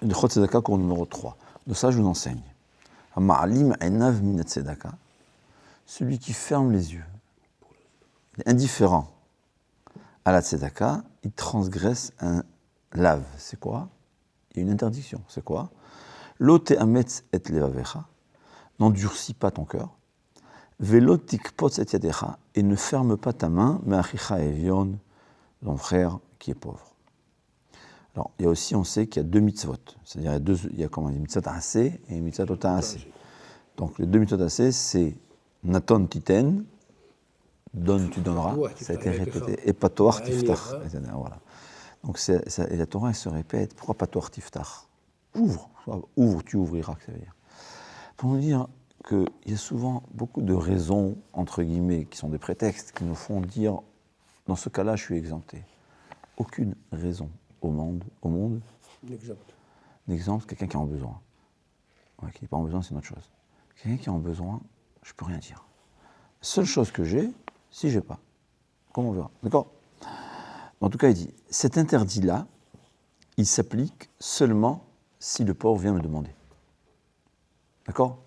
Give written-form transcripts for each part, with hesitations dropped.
de Chot Tzedaka, cours numéro 3. De ça, je vous enseigne. Ma'alim enav min tzedaka. Celui qui ferme les yeux, indifférent à la tzedaka, il transgresse un lave. C'est quoi? Il y a une interdiction. C'est quoi? Lo te'ametz et levavecha. N'endurcis pas ton cœur. Velo tikpotz et yadecha. Et ne ferme pas ta main, me'achicha evion, ton frère qui est pauvre. Alors, il y a aussi, on sait qu'il y a deux mitzvot. C'est-à-dire, il y a comment on dit, mitzvot asé et mitzvot asé. Donc, les deux mitzvot asé, c'est naton titen, donne, tu donneras, ça a été répété, et patoar tiftach. Voilà. Donc, et la Torah, elle se répète. Pourquoi patoar tiftach? Ouvre, tu ouvriras, que ça veut dire. Pour nous dire qu'il y a souvent beaucoup de raisons, entre guillemets, qui sont des prétextes, qui nous font dire, dans ce cas-là, je suis exempté. Aucune raison au monde, l'exemple, quelqu'un qui est en besoin. Ouais, qui n'est pas en besoin, c'est une autre chose. Quelqu'un qui est en besoin, je ne peux rien dire. Seule chose que j'ai, si je n'ai pas. Comment on verra? D'accord? En tout cas, il dit, cet interdit-là, il s'applique seulement si le pauvre vient me demander. D'accord?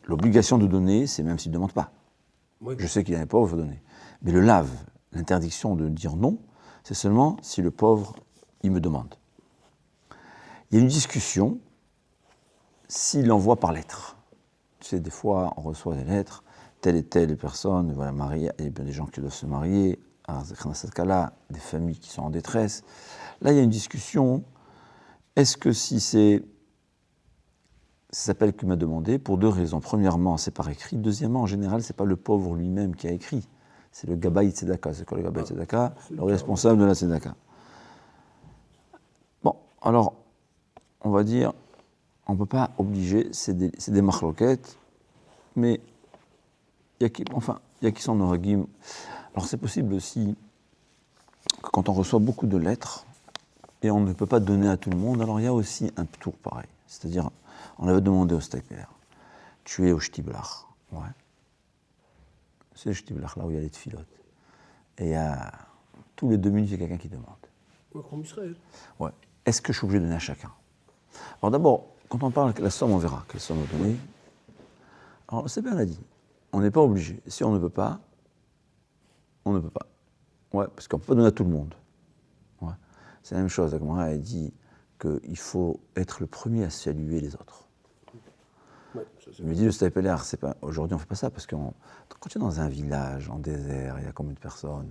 L'obligation de donner, c'est même s'il ne demande pas. Oui. Je sais qu'il y a un pauvre, il faut donner. Mais le lave, l'interdiction de dire non, c'est seulement si le pauvre, il me demande. Il y a une discussion s'il envoie par lettre. Tu sais, des fois, on reçoit des lettres, telle et telle personne, voilà, mariée, il y a bien des gens qui doivent se marier, dans ce cas-là, des familles qui sont en détresse. Là, il y a une discussion. Est-ce que si c'est... Ça s'appelle qu'il m'a demandé pour deux raisons. Premièrement, c'est par écrit. Deuxièmement, en général, ce n'est pas le pauvre lui-même qui a écrit. C'est le Gabaï Tzedaka. C'est quoi le Gabaï Tzedaka? Le responsable de la Tzedaka. Bon, alors, on va dire, on ne peut pas obliger, c'est des marloquettes, mais il y a qui sont nos ragim. Alors, c'est possible aussi que quand on reçoit beaucoup de lettres, et on ne peut pas donner à tout le monde, alors il y a aussi un tour pareil. C'est-à-dire, on avait demandé au Steiper, tu es au Shtiblach. Ouais. C'est le Shtiblach, là où il y a les tfilotes. Et il y a, tous les 2 minutes, il y a quelqu'un qui demande. Ouais, comme Israël. Ouais. Est-ce que je suis obligé de donner à chacun? Alors d'abord, quand on parle de la somme, on verra quelle somme on donner. Alors, c'est bien l'a dit. On n'est pas obligé. Si on ne peut pas, on ne peut pas. Ouais, parce qu'on ne peut pas donner à tout le monde. Ouais. C'est la même chose. La Gemara a dit qu'il faut être le premier à saluer les autres. Ouais, je me dis, le Steipeler, aujourd'hui on ne fait pas ça, parce que quand tu es dans un village, en désert, il y a combien de personnes,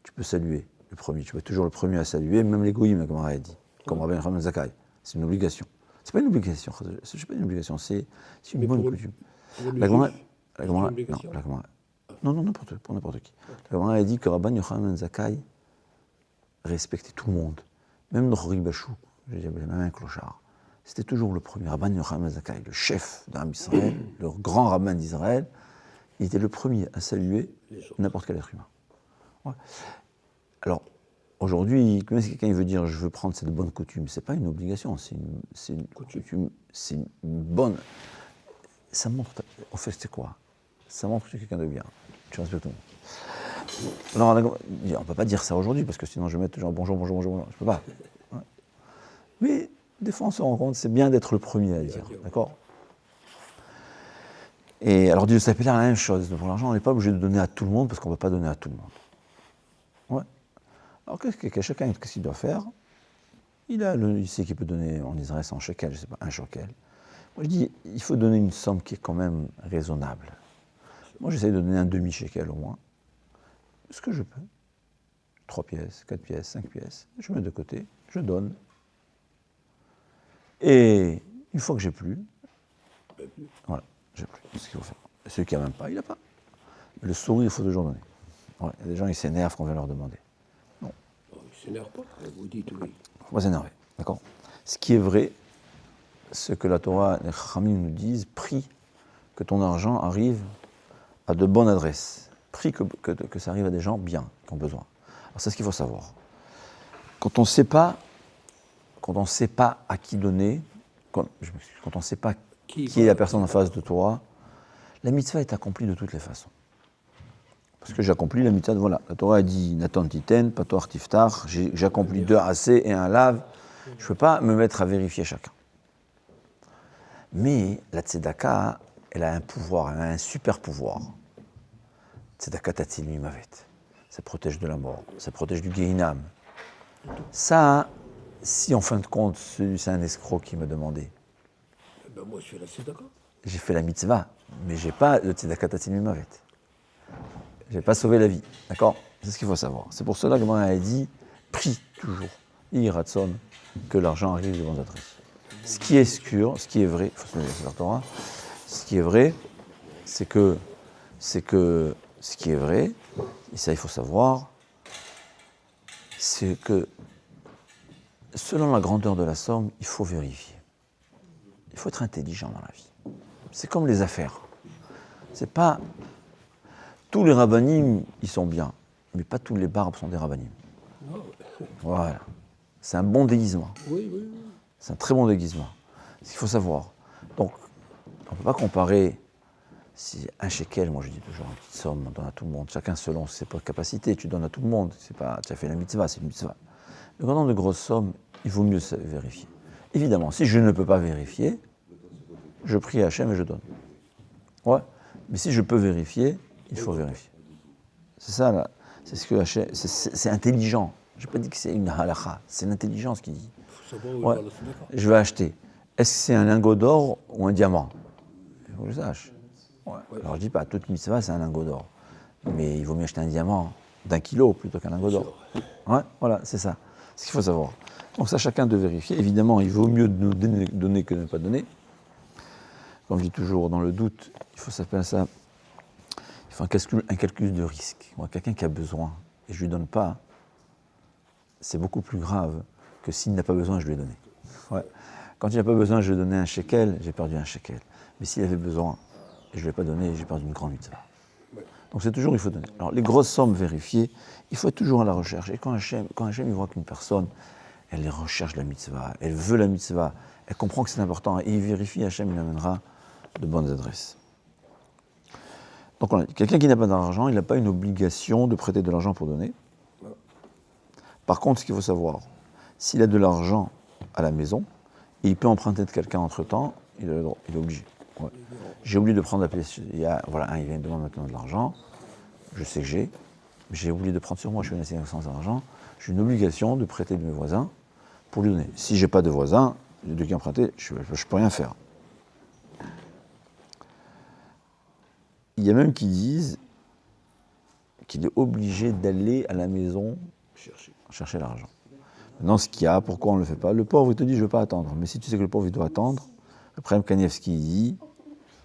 tu peux saluer le premier, tu peux être toujours le premier à saluer, même les goïms, la Gemara a dit, comme Rabbi Yochanan Zakkai. C'est une obligation. C'est pas une obligation, c'est pas une obligation, c'est une bonne coutume. La Gemara, non, n'importe qui. La Gemara a dit que Rabbi Yochanan Zakkai respectait tout le monde, même le Chori Bachou, même un clochard. C'était toujours le premier, Rabban Yochanan Zakkai, le chef d'un Israël, le grand rabbin d'Israël. Il était le premier à saluer n'importe quel être humain. Ouais. Alors, aujourd'hui, si quelqu'un veut dire « je veux prendre cette bonne coutume », ce n'est pas une obligation, c'est une coutume, c'est une bonne... Ça montre, en fait, c'est quoi? Ça montre que tu es quelqu'un de bien, tu respectes tout le monde. Alors, on ne peut pas dire ça aujourd'hui, parce que sinon je vais mettre genre « bonjour », je ne peux pas. Ouais. Mais... des fois, on se rend compte, c'est bien d'être le premier à le dire, d'accord? Et alors, dit le Steipeler, la même chose. Pour l'argent, on n'est pas obligé de donner à tout le monde, parce qu'on ne peut pas donner à tout le monde. Ouais. Alors, chacun, qu'est-ce qu'il doit faire? Il sait qu'il peut donner en Israël 100 shekels, je ne sais pas, 1 shekel. Moi, je dis, il faut donner une somme qui est quand même raisonnable. Moi, j'essaie de donner un demi-shekel au moins. Ce que je peux. 3 pièces, 4 pièces, 5 pièces. Je mets de côté, je donne. Et une fois que j'ai plus, voilà, j'ai plus. C'est ce qu'il faut faire. Celui qui n'a même pas, il n'a pas. Mais le sourire, il faut toujours donner. Ouais, il y a des gens, ils s'énervent quand on vient leur demander. Non. Ils ne s'énervent pas, vous dites oui. Il ne faut pas s'énerver, d'accord? Ce qui est vrai, ce que la Torah, les Chachamim nous disent, prie que ton argent arrive à de bonnes adresses. Prie que ça arrive à des gens bien, qui ont besoin. Alors c'est ce qu'il faut savoir. Quand on ne sait pas à qui donner, quand on ne sait pas qui est la personne en face de toi, la mitzvah est accomplie de toutes les façons. Parce que j'accomplis la mitzvah, voilà. La Torah a dit Natan Titen, Patoar Tiftar, j'accomplis 2 assez et un lave. Je ne peux pas me mettre à vérifier chacun. Mais la tzedaka, elle a un pouvoir, elle a un super pouvoir. Tzedaka tatil mimavet. Ça protège de la mort, ça protège du Gehinam. Ça, si en fin de compte, c'est un escroc qui m'a demandé, Ben moi, je fais la tzedaka. j'ai fait la mitzvah, mais j'ai pas le tzedaka tatil mimavet. J'ai pas sauvé la vie, d'accord? C'est ce qu'il faut savoir. C'est pour cela que moi, elle a dit, prie toujours, iratson, que l'argent arrive devant ta adresses. Ce qui est sûr, ce qui est vrai, il faut se mettre sur la Torah, ce qui est vrai, c'est que ce qui est vrai, et ça il faut savoir, c'est que selon la grandeur de la somme, il faut vérifier. Il faut être intelligent dans la vie. C'est comme les affaires. C'est pas tous les rabbinim, ils sont bien, mais pas tous les barbes sont des rabbinim. Non. Voilà. C'est un bon déguisement. Oui, oui, oui. C'est un très bon déguisement. C'est ce qu'il faut savoir. Donc, on ne peut pas comparer si un shekel, moi je dis toujours une petite somme, on donne à tout le monde. Chacun selon ses capacités, tu donnes à tout le monde. C'est pas, tu as fait la mitzvah, c'est une mitzvah. Mais quand on a de grosses sommes, il vaut mieux vérifier. Évidemment, si je ne peux pas vérifier, je prie à Hachem et je donne. Ouais. Mais si je peux vérifier, il faut vérifier. C'est ça, là. C'est ce que Hachem, c'est intelligent. Je n'ai pas dit que c'est une halakha, c'est l'intelligence qui dit. Il faut savoir où Ouais. il va la tzedaka. Je vais acheter. Est-ce que c'est un lingot d'or ou un diamant? Il faut que je sache. Ouais. Alors je dis pas, toute mitzvah c'est un lingot d'or. Mais il vaut mieux acheter un diamant d'1 kilo plutôt qu'un lingot d'or. Ouais, voilà, c'est ça. C'est ce qu'il faut savoir. Donc ça, chacun de vérifier. Évidemment, il vaut mieux nous donner que de ne pas donner. Comme je dis toujours, dans le doute, il faut s'appeler ça. Il faut un calcul de risque. Moi, quelqu'un qui a besoin et je lui donne pas, c'est beaucoup plus grave que s'il n'a pas besoin, je lui ai donné. Ouais. Quand il n'a pas besoin, je lui ai donné un shekel, j'ai perdu un shekel. Mais s'il avait besoin et je ne lui ai pas donné, j'ai perdu une grande mitzvah. Donc c'est toujours, il faut donner. Alors les grosses sommes vérifiées, il faut être toujours à la recherche. Et quand Hachem il voit qu'une personne, elle recherche la mitzvah, elle veut la mitzvah, elle comprend que c'est important, et il vérifie, Hachem il amènera de bonnes adresses. Donc on a dit, quelqu'un qui n'a pas d'argent, il n'a pas une obligation de prêter de l'argent pour donner. Par contre, ce qu'il faut savoir, s'il a de l'argent à la maison, et il peut emprunter de quelqu'un entre-temps, il est obligé. Ouais. J'ai oublié de prendre la pièce. Il vient de demander maintenant de l'argent. Je sais que j'ai oublié de prendre sur moi, je suis assis sans argent. J'ai une obligation de prêter de mes voisins pour lui donner. Si j'ai pas de voisins, de qui emprunter, je peux rien faire. Il y a même qui disent qu'il est obligé d'aller à la maison chercher l'argent. Maintenant, ce qu'il y a, pourquoi on ne le fait pas? Le pauvre, il te dit, je ne veux pas attendre. Mais si tu sais que le pauvre, il doit attendre, après, Kanievski dit,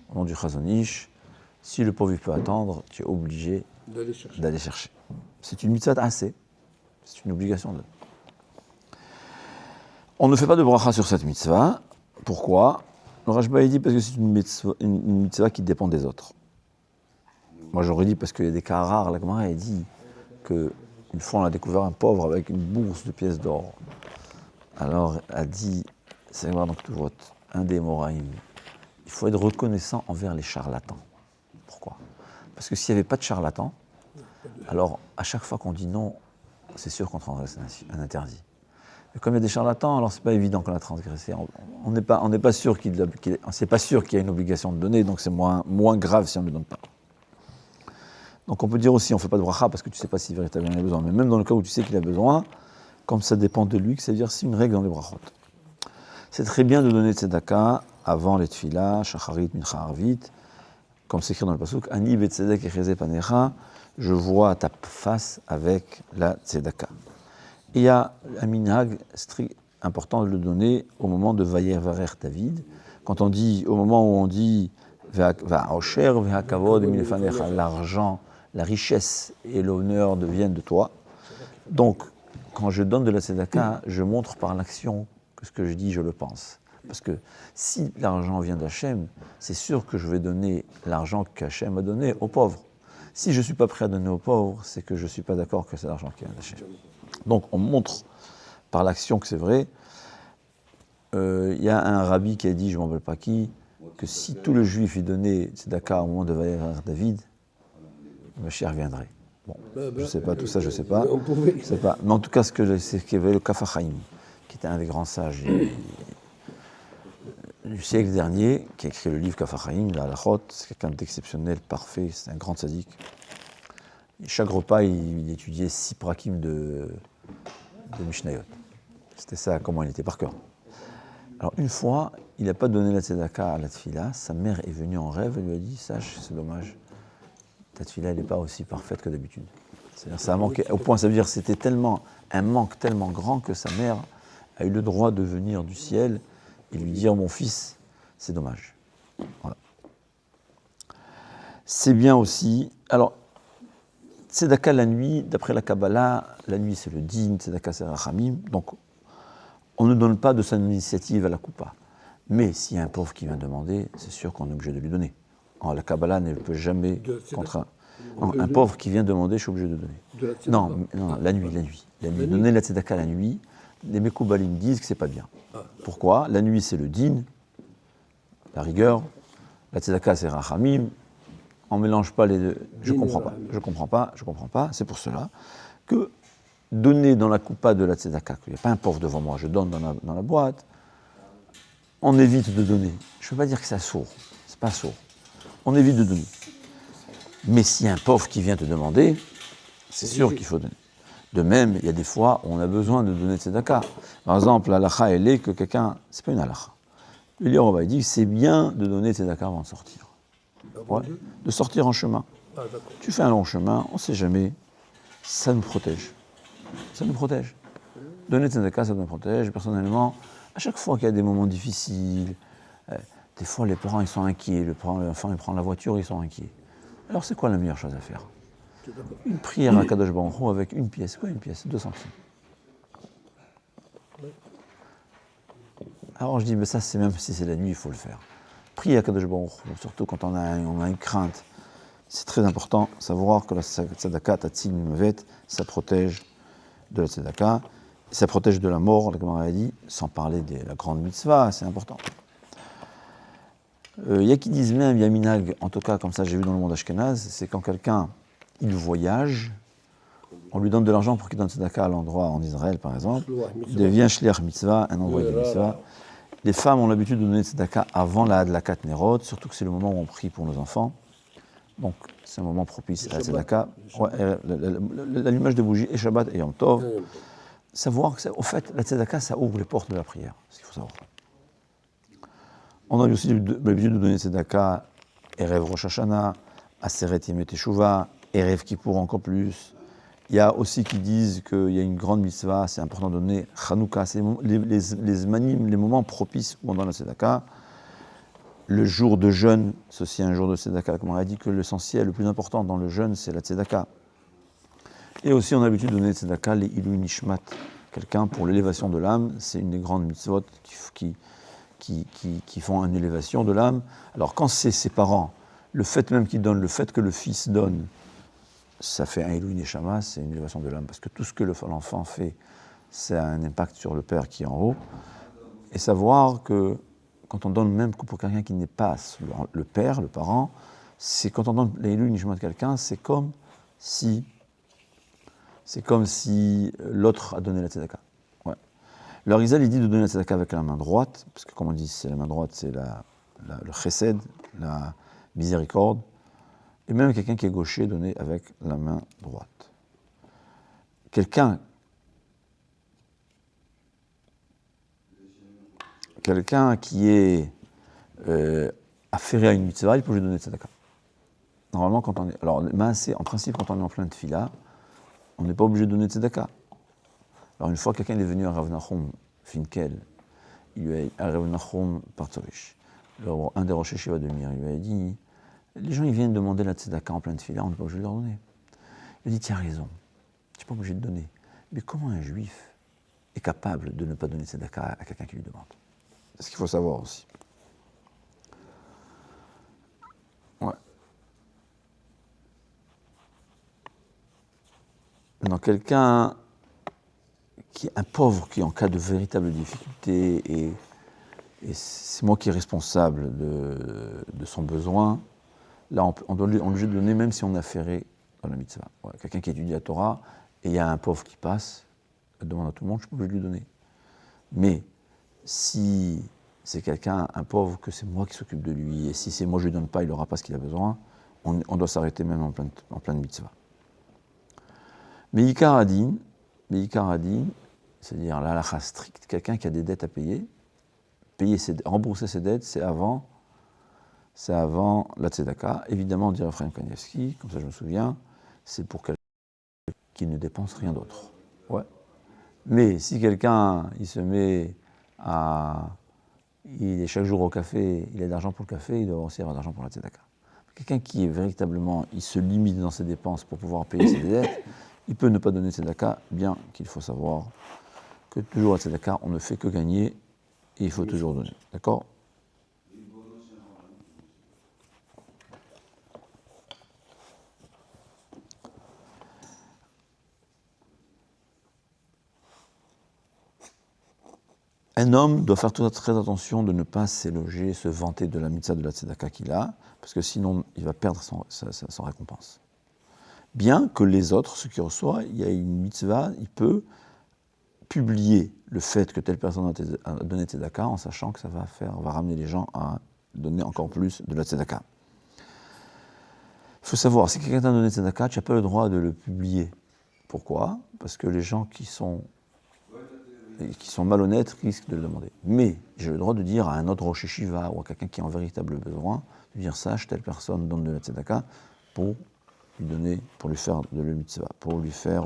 au nom du Chazon Ish, si le pauvre, il peut attendre, tu es obligé d'aller chercher. C'est une mitzvah assez. C'est une obligation. On ne fait pas de bracha sur cette mitzvah. Pourquoi? Le Rashba, il dit parce que c'est une mitzvah qui dépend des autres. Moi, j'aurais dit parce qu'il y a des cas rares. La Gemara, elle dit qu'une fois, on a découvert un pauvre avec une bourse de pièces d'or. Alors, elle a dit, c'est voir donc tout vote, un des Moraïm. Il faut être reconnaissant envers les charlatans. Pourquoi? Parce que s'il n'y avait pas de charlatans, alors à chaque fois qu'on dit non, c'est sûr qu'on transgresse un interdit. Mais comme il y a des charlatans, alors c'est pas évident qu'on a transgressé. On n'est pas sûr c'est pas sûr qu'il y a une obligation de donner, donc c'est moins grave si on ne le donne pas. Donc on peut dire aussi, on ne fait pas de bracha parce que tu ne sais pas si véritablement il a besoin. Mais même dans le cas où tu sais qu'il a besoin, comme ça dépend de lui, ça veut dire c'est une règle dans les brachot. C'est très bien de donner tzedaka avant les tefillah, shacharit, mincha, arvit, comme c'est écrit dans le pasuk, ani betzedek echeze panecha, je vois ta face avec la tzedaka. Il y a un minhag strict important de le donner au moment de Vayevarer David, quand on dit, au moment où on dit Va'osher ve'akavod milefanecha, l'argent, la richesse et l'honneur deviennent de toi. Donc, quand je donne de la tzedaka, je montre par l'action que ce que je dis, je le pense. Parce que si l'argent vient d'Hachem, c'est sûr que je vais donner l'argent qu'Hachem a donné aux pauvres. Si je ne suis pas prêt à donner aux pauvres, c'est que je ne suis pas d'accord que c'est l'argent qui vient d'Hachem. Donc on montre par l'action que c'est vrai. Il y a un rabbi qui a dit, je ne m'en rappelle pas qui, que si tout le juif y donnait tzedaka au moment de Vayevarer David, le Mashiach viendrait. Bon, je ne sais pas, tout ça je ne sais pas. Mais en tout cas, ce que je sais, c'est qu'il y avait le Kaf HaChaim, qui était un des grands sages du siècle dernier, qui a écrit le livre Kafachaim, la Halachot. C'est quelqu'un d'exceptionnel, parfait, c'est un grand tzaddik. Et chaque repas, il étudiait 6 prakim de Mishnayot. C'était ça, comment il était par cœur. Alors une fois, il n'a pas donné la tzedaka à la tfila, sa mère est venue en rêve et lui a dit « Sache, c'est dommage, ta tfila n'est pas aussi parfaite que d'habitude. » C'est-à-dire ça a manqué, au point, ça veut dire que c'était tellement, un manque tellement grand que sa mère a eu le droit de venir du ciel et lui dire « Mon fils, c'est dommage. » Voilà. C'est bien aussi, alors, tzedaka la nuit, d'après la Kabbalah, la nuit c'est le din, tzedaka c'est rachamim, donc on ne donne pas de son initiative à la coupa. Mais s'il y a un pauvre qui vient demander, c'est sûr qu'on est obligé de lui donner. Alors, la Kabbalah ne peut jamais contraindre. Un pauvre qui vient demander, je suis obligé de donner. Non, la nuit. Donner la tzedaka la nuit, les Mekoubalim disent que c'est pas bien. Pourquoi ? La nuit c'est le din, la rigueur, la tzedaka c'est rachamim, on ne mélange pas les deux. Je ne comprends pas. C'est pour cela que donner dans la coupa de la tzedaka, qu'il n'y a pas un pauvre devant moi, je donne dans la boîte, on évite de donner. Je ne veux pas dire que c'est sourd, c'est pas sourd. On évite de donner. Mais s'il y a un pauvre qui vient te demander, c'est sûr qu'il faut donner. De même, il y a des fois où on a besoin de donner tzedaka. Par exemple, l'halakha, elle est que quelqu'un, c'est pas une halakha. Le livre, on va dire, c'est bien de donner tzedaka avant de sortir. Ouais, de sortir en chemin. Tu fais un long chemin, on ne sait jamais, ça nous protège. Ça nous protège. Donner tzedaka, ça nous protège. Personnellement, à chaque fois qu'il y a des moments difficiles, des fois les parents ils sont inquiets, l'enfant il prend la voiture, ils sont inquiets. Alors c'est quoi la meilleure chose à faire ? Une prière à Kadosh Baruch Hu avec une pièce. C'est quoi une pièce ? 2 centimes. Alors je dis, mais ça c'est même si c'est la nuit, il faut le faire. Prier à Kadosh Baruch Hu, surtout quand on a une crainte. C'est très important, savoir que la tzedaka, tatzil mevet, ça protège de la tzedaka, ça protège de la mort, la Gemara a dit, sans parler de la grande mitzvah, c'est important. Il y a qui disent même, il y a minag, en tout cas comme ça j'ai vu dans le monde ashkénaze, c'est quand quelqu'un, il voyage, on lui donne de l'argent pour qu'il donne tzedaka à l'endroit en Israël par exemple, il devient shliach mitzvah, un envoyé de mitzvah. Les femmes ont l'habitude de donner tzedaka avant la hadlakat nerot, surtout que c'est le moment où on prie pour nos enfants. Donc, c'est un moment propice à la tzedaka. Ouais, l'allumage de bougies et Shabbat et Yom Tov. Savoir que, au fait, la tzedaka, ça ouvre les portes de la prière. C'est ce qu'il faut savoir. On a aussi l'habitude de donner tzedaka Erev Rosh Hashanah, Aseret Yemei Teshuvah, Erev Kippour encore plus. Il y a aussi qui disent qu'il y a une grande mitzvah, c'est important de donner Chanukah, c'est les manim, les moments propices où on donne la tzedaka. Le jour de jeûne, ceci est un jour de tzedaka, comme on a dit que l'essentiel, le plus important dans le jeûne, c'est la tzedaka. Et aussi, on a l'habitude de donner tzedaka, les Ilui Nishmat, quelqu'un pour l'élévation de l'âme, c'est une des grandes mitzvot qui font une élévation de l'âme. Alors quand c'est ses parents, le fait même qu'ils donnent, le fait que le fils donne, ça fait un Ilui Neshama, c'est une élévation de l'âme, parce que tout ce que l'enfant fait, ça a un impact sur le père qui est en haut. Et savoir que quand on donne même pour quelqu'un qui n'est pas le père, le parent, c'est quand on donne l'Ilui Nishmat de quelqu'un, c'est comme si l'autre a donné la tzedaka. Ouais. Le Arizal, il dit de donner la tzedaka avec la main droite, parce que comme on dit, c'est la main droite, c'est le chesed, la miséricorde, et même quelqu'un qui est gaucher, donner avec la main droite. Quelqu'un qui est affairé à une mitzvah, il peut lui donner tzedaka. Normalement, quand on est... Alors, en principe, quand on est en plein tefila, on n'est pas obligé de donner tzedaka. Alors, une fois, quelqu'un est venu à Rav Nachum Finkel, il lui a à Rav Nachum Partzovich, un des rochers Shiva de Mir, il lui a dit, les gens, ils viennent demander la tzedaka en plein tefila, on n'est pas obligé de leur donner. Il a dit, tu as raison, tu n'es pas obligé de donner. Mais comment un juif est capable de ne pas donner tzedaka à quelqu'un qui lui demande ? C'est ce qu'il faut savoir aussi. Ouais. Dans quelqu'un qui est un pauvre, qui est en cas de véritable difficulté, et c'est moi qui est responsable de son besoin, là on est obligé de donner même si on a ferré dans la mitzvah. Ouais. Quelqu'un qui étudie la Torah, et il y a un pauvre qui passe, il demande à tout le monde, je peux lui donner. Mais si c'est quelqu'un, un pauvre, que c'est moi qui s'occupe de lui, et si c'est moi je lui donne pas, il n'aura pas ce qu'il a besoin, on doit s'arrêter même en pleine mitzvah. Meikar Adin, c'est-à-dire l'halakha stricte, quelqu'un qui a des dettes à payer, rembourser ses dettes, c'est avant la tzedaka. Évidemment, dit Ephraim Kanievski, comme ça je me souviens, c'est pour quelqu'un qui ne dépense rien d'autre. Ouais. Mais si quelqu'un, il est chaque jour au café, il a de l'argent pour le café, il doit aussi avoir de l'argent pour la tzedaka. Quelqu'un qui est véritablement, il se limite dans ses dépenses pour pouvoir payer ses dettes, il peut ne pas donner tzedaka, bien qu'il faut savoir que toujours la tzedaka, on ne fait que gagner et il faut toujours donner. D'accord ? Un homme doit faire très attention de ne pas s'éloger, se vanter de la mitzvah de la tzedaka qu'il a, parce que sinon il va perdre son récompense. Bien que les autres, ceux qui reçoivent, il y a une mitzvah, il peut publier le fait que telle personne a donné tzedaka en sachant que ça va ramener les gens à donner encore plus de la tzedaka. Il faut savoir, si quelqu'un t'a donné tzedaka, tu n'as pas le droit de le publier. Pourquoi ? Parce que les gens qui sont malhonnêtes risquent de le demander. Mais j'ai le droit de dire à un autre Rosh Yeshiva ou à quelqu'un qui a un véritable besoin, de dire sache, telle personne donne de la tzedaka pour lui faire de la mitzvah, pour lui faire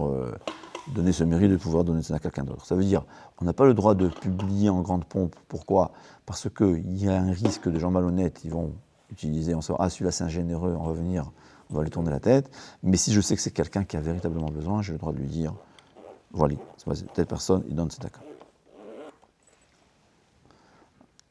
donner ce mérite de pouvoir donner tzedaka à quelqu'un d'autre. Ça veut dire, on n'a pas le droit de publier en grande pompe. Pourquoi ? Parce qu'il y a un risque de gens malhonnêtes, ils vont utiliser, on sait, celui-là c'est un généreux, on va venir, on va lui tourner la tête. Mais si je sais que c'est quelqu'un qui a véritablement besoin, j'ai le droit de lui dire, voilà, telle personne, il donne tzedaka.